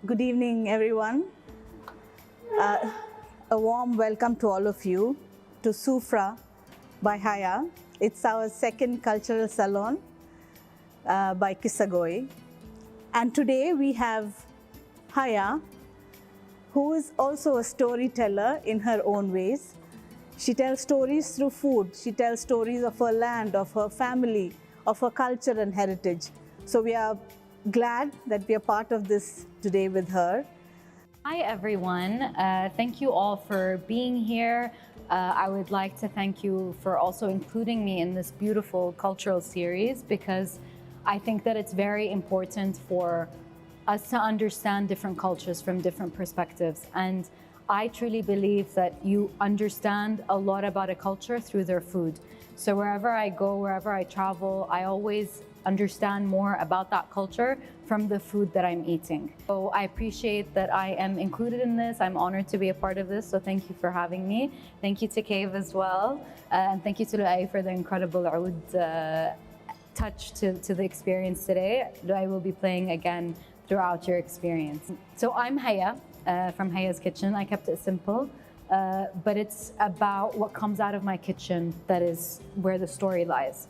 Good evening, everyone. A warm welcome to all of you to Sufra by Haya. It's our second cultural salon by Kisagoi. And today we have Haya, who is also a storyteller in her own ways. She tells stories through food. She tells stories of her land, of her family, of her culture and heritage. So we are glad that we are part of this today with her. Hi everyone, thank you all for being here. I would like to thank you for also including me in this beautiful cultural series because I think that it's very important for us to understand different cultures from different perspectives. And I truly believe that you understand a lot about a culture through their food. So wherever I go, wherever I travel, I always understand more about that culture from the food that I'm eating. So I appreciate that I am included in this. I'm honored to be a part of this. So thank you for having me. Thank you to Cave as well. And thank you to Lu'ay for the incredible oud touch to the experience today. I will be playing again throughout your experience. So I'm Haya from Haya's Kitchen. I kept it simple. But it's about what comes out of my kitchen that is where the story lies.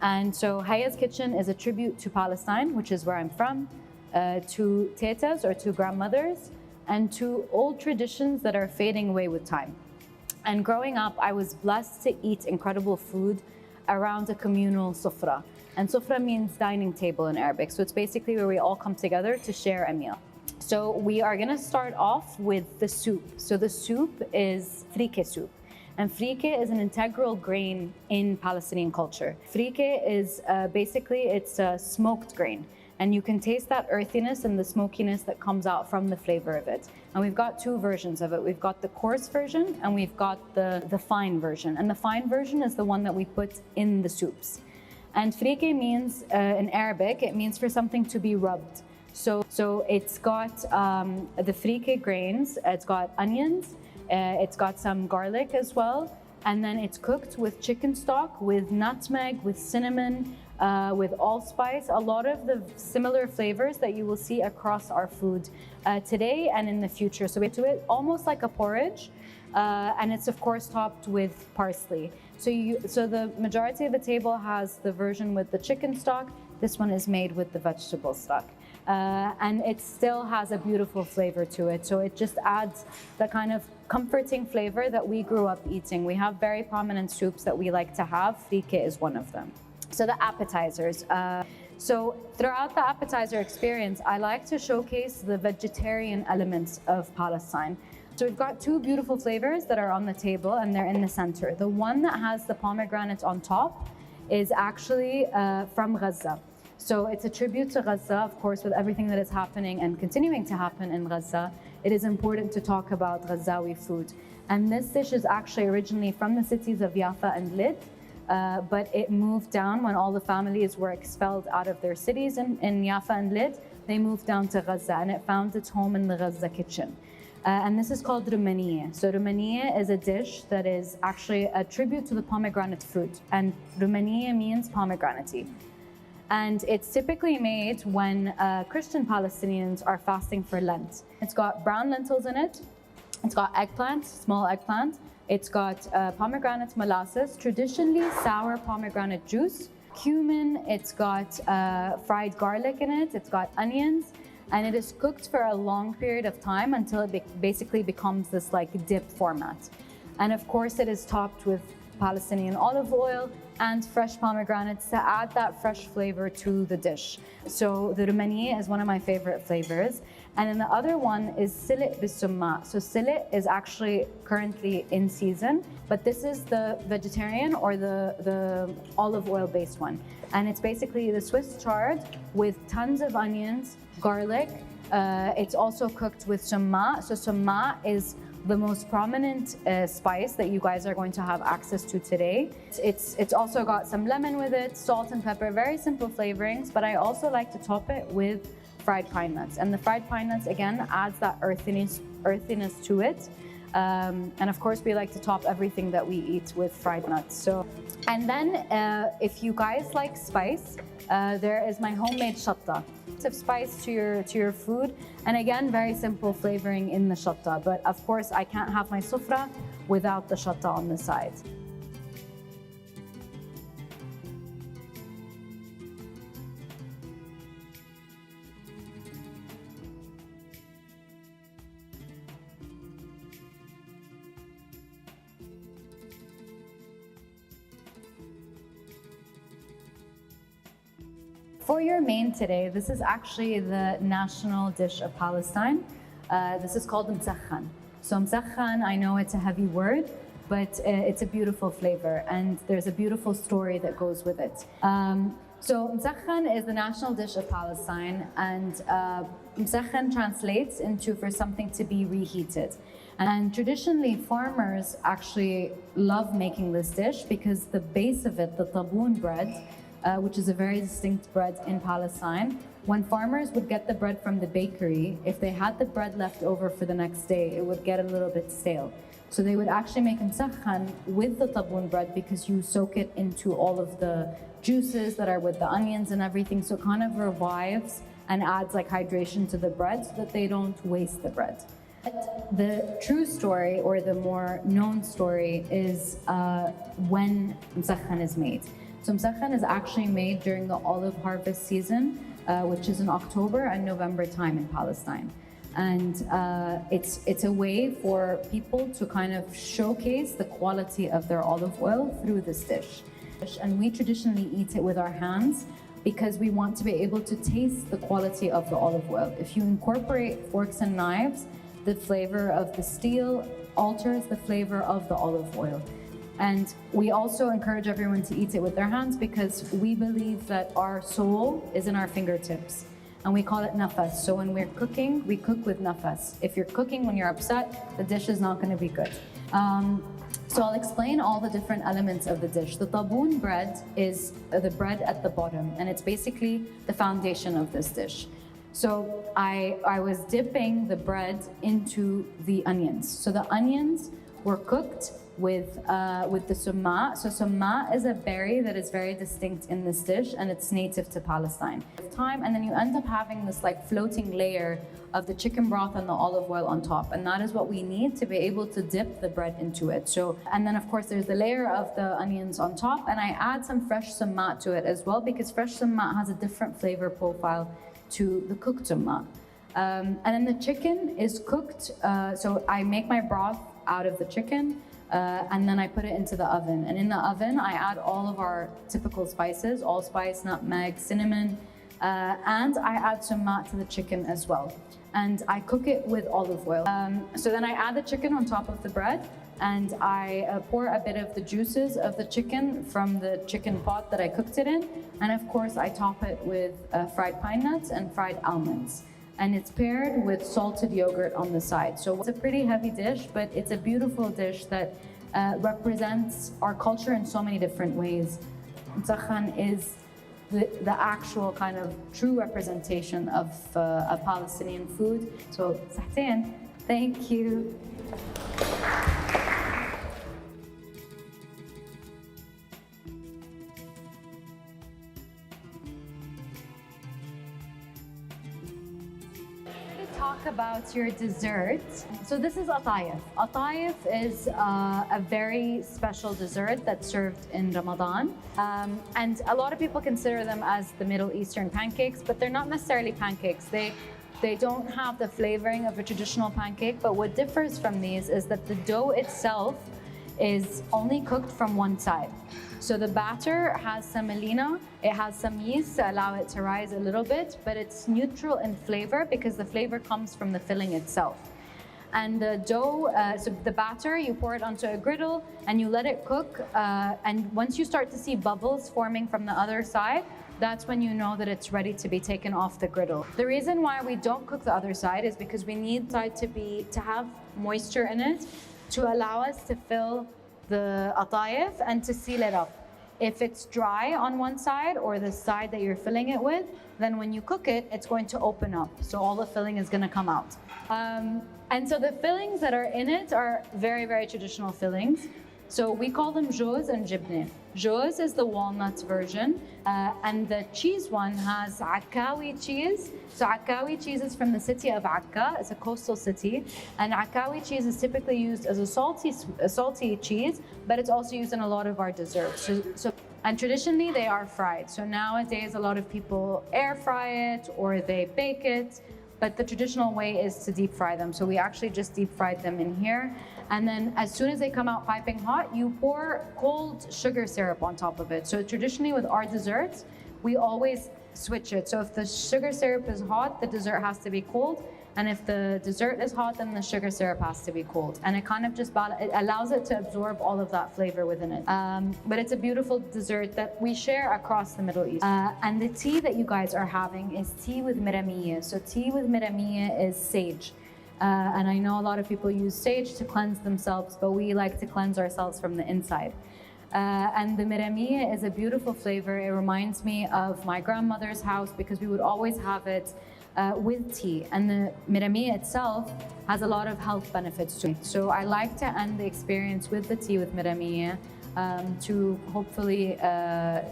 And so Haya's Kitchen is a tribute to Palestine, which is where I'm from, to Tetas or to grandmothers, and to old traditions that are fading away with time. And growing up, I was blessed to eat incredible food around a communal Sufra. And Sufra means dining table in Arabic. So it's basically where we all come together to share a meal. So we are gonna start off with the soup. So the soup is frike soup. And frike is an integral grain in Palestinian culture. Frike is it's a smoked grain. And you can taste that earthiness and the smokiness that comes out from the flavor of it. And we've got two versions of it. We've got the coarse version and we've got the fine version. And the fine version is the one that we put in the soups. And frike means, in Arabic, it means for something to be rubbed. So it's got the frike grains, it's got onions, it's got some garlic as well, and then it's cooked with chicken stock, with nutmeg, with cinnamon, with allspice, a lot of the similar flavors that you will see across our food today and in the future. So we do it almost like a porridge, and it's of course topped with parsley. So the majority of the table has the version with the chicken stock. This one is made with the vegetable stock. And it still has a beautiful flavor to it. So it just adds the kind of comforting flavor that we grew up eating. We have very prominent soups that we like to have. Frike is one of them. So the appetizers. So throughout the appetizer experience, I like to showcase the vegetarian elements of Palestine. So we've got two beautiful flavors that are on the table and they're in the center. The one that has the pomegranate on top is actually from Gaza. So it's a tribute to Gaza, of course, with everything that is happening and continuing to happen in Gaza. It is important to talk about Ghazawi food. And this dish is actually originally from the cities of Jaffa and Lid, but it moved down when all the families were expelled out of their cities in Jaffa and Lid. They moved down to Gaza and it found its home in the Gaza kitchen. And this is called rumaniye. So rumaniye is a dish that is actually a tribute to the pomegranate fruit. And rumaniye means pomegranate. And it's typically made when Christian Palestinians are fasting for Lent. It's got brown lentils in it. It's got eggplant, small eggplant. It's got pomegranate molasses, traditionally sour pomegranate juice, cumin. It's got fried garlic in it. It's got onions. And it is cooked for a long period of time until it basically becomes this like dip format. And of course it is topped with Palestinian olive oil and fresh pomegranates to add that fresh flavor to the dish. So the rumaniye is one of my favorite flavors. And then the other one is silit bisumma. So silit is actually currently in season, but this is the vegetarian or the olive oil based one. And it's basically the Swiss chard with tons of onions, garlic. It's also cooked with summa. So summa is the most prominent spice that you guys are going to have access to today. It's also got some lemon with it, salt and pepper, very simple flavorings, but I also like to top it with fried pine nuts. And the fried pine nuts, again, adds that earthiness to it. And of course, we like to top everything that we eat with fried nuts. So, and then if you guys like spice, there is my homemade shatta. Of spice to your food, and again, very simple flavoring in the shatta. But of course, I can't have my sufra without the shatta on the side. For your main today, this is actually the national dish of Palestine. This is called msakhan. So msakhan, I know it's a heavy word, but it's a beautiful flavor, and there's a beautiful story that goes with it. So msakhan is the national dish of Palestine, and msakhan translates into for something to be reheated. And traditionally, farmers actually love making this dish because the base of it, the taboon bread, which is a very distinct bread in Palestine. When farmers would get the bread from the bakery, if they had the bread left over for the next day, it would get a little bit stale. So they would actually make msakhan with the taboon bread because you soak it into all of the juices that are with the onions and everything. So it kind of revives and adds like hydration to the bread so that they don't waste the bread. The true story, or the more known story, is when msakhan is made. So msakhan is actually made during the olive harvest season, which is in October and November time in Palestine. And it's a way for people to kind of showcase the quality of their olive oil through this dish. And we traditionally eat it with our hands because we want to be able to taste the quality of the olive oil. If you incorporate forks and knives, the flavor of the steel alters the flavor of the olive oil. And we also encourage everyone to eat it with their hands because we believe that our soul is in our fingertips, and we call it nafas. So when we're cooking, we cook with nafas. If you're cooking when you're upset, the dish is not going to be good. So I'll explain all the different elements of the dish. The taboon bread is the bread at the bottom, and it's basically the foundation of this dish. So I was dipping the bread into the onions. So the onions were cooked with the summa. So summa is a berry that is very distinct in this dish, and it's native to Palestine. And then you end up having this like floating layer of the chicken broth and the olive oil on top, and that is what we need to be able to dip the bread into it. So, and then of course there's the layer of the onions on top, and I add some fresh summa to it as well because fresh summa has a different flavor profile to the cooked summa. And then the chicken is cooked. So I make my broth out of the chicken. And then I put it into the oven. And in the oven, I add all of our typical spices, allspice, nutmeg, cinnamon, and I add summa to the chicken as well. And I cook it with olive oil. So then I add the chicken on top of the bread, and I pour a bit of the juices of the chicken from the chicken pot that I cooked it in. And of course, I top it with fried pine nuts and fried almonds. And it's paired with salted yogurt on the side. So it's a pretty heavy dish, but it's a beautiful dish that represents our culture in so many different ways. Msakhan is the actual kind of true representation of Palestinian food. So, Sahteen, thank you. Talk about your dessert. So this is atayef. Atayef is a very special dessert that's served in Ramadan. And a lot of people consider them as the Middle Eastern pancakes, but they're not necessarily pancakes. They don't have the flavoring of a traditional pancake, but what differs from these is that the dough itself is only cooked from one side. So the batter has semolina, it has some yeast to allow it to rise a little bit, but it's neutral in flavor because the flavor comes from the filling itself. And the dough, so the batter, you pour it onto a griddle and you let it cook. And once you start to see bubbles forming from the other side, that's when you know that it's ready to be taken off the griddle. The reason why we don't cook the other side is because we need side to have moisture in it to allow us to fill the atayef and to seal it up. If it's dry on one side or the side that you're filling it with, then when you cook it, it's going to open up. So all the filling is going to come out. And so the fillings that are in it are very, very traditional fillings. So we call them joz and jibne. Joz is the walnut version, and the cheese one has Akkawi cheese. So Akkawi cheese is from the city of Akka. It's a coastal city, and Akkawi cheese is typically used as a salty cheese, but it's also used in a lot of our desserts. And traditionally they are fried. So nowadays a lot of people air fry it or they bake it, but the traditional way is to deep fry them. So we actually just deep fried them in here. And then as soon as they come out piping hot, you pour cold sugar syrup on top of it. So traditionally with our desserts, we always switch it. So if the sugar syrup is hot, the dessert has to be cold. And if the dessert is hot, then the sugar syrup has to be cold. And it kind of just it allows it to absorb all of that flavor within it. But it's a beautiful dessert that we share across the Middle East. And the tea that you guys are having is tea with miramiya. So tea with miramiya is sage. And I know a lot of people use sage to cleanse themselves, but we like to cleanse ourselves from the inside. And the miramiya is a beautiful flavor. It reminds me of my grandmother's house because we would always have it with tea. And the miramiya itself has a lot of health benefits to it. So I like to end the experience with the tea with miramiya to hopefully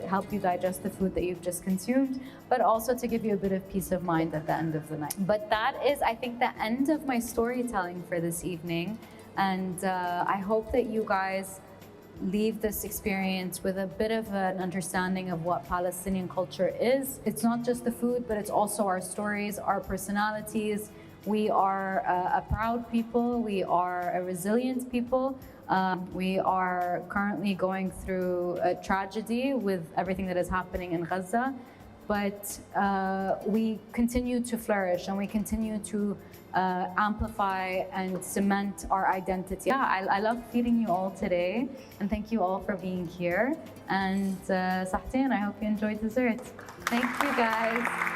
help you digest the food that you've just consumed, but also to give you a bit of peace of mind at the end of the night. But that is, I think, the end of my storytelling for this evening. And I hope that you guys leave this experience with a bit of an understanding of what Palestinian culture is. It's not just the food, but it's also our stories, our personalities. We are a proud people. We are a resilient people. We are currently going through a tragedy with everything that is happening in Gaza, but we continue to flourish and we continue to amplify and cement our identity. Yeah, I love feeding you all today, and thank you all for being here. And Sahtin, I hope you enjoyed dessert. Thank you guys.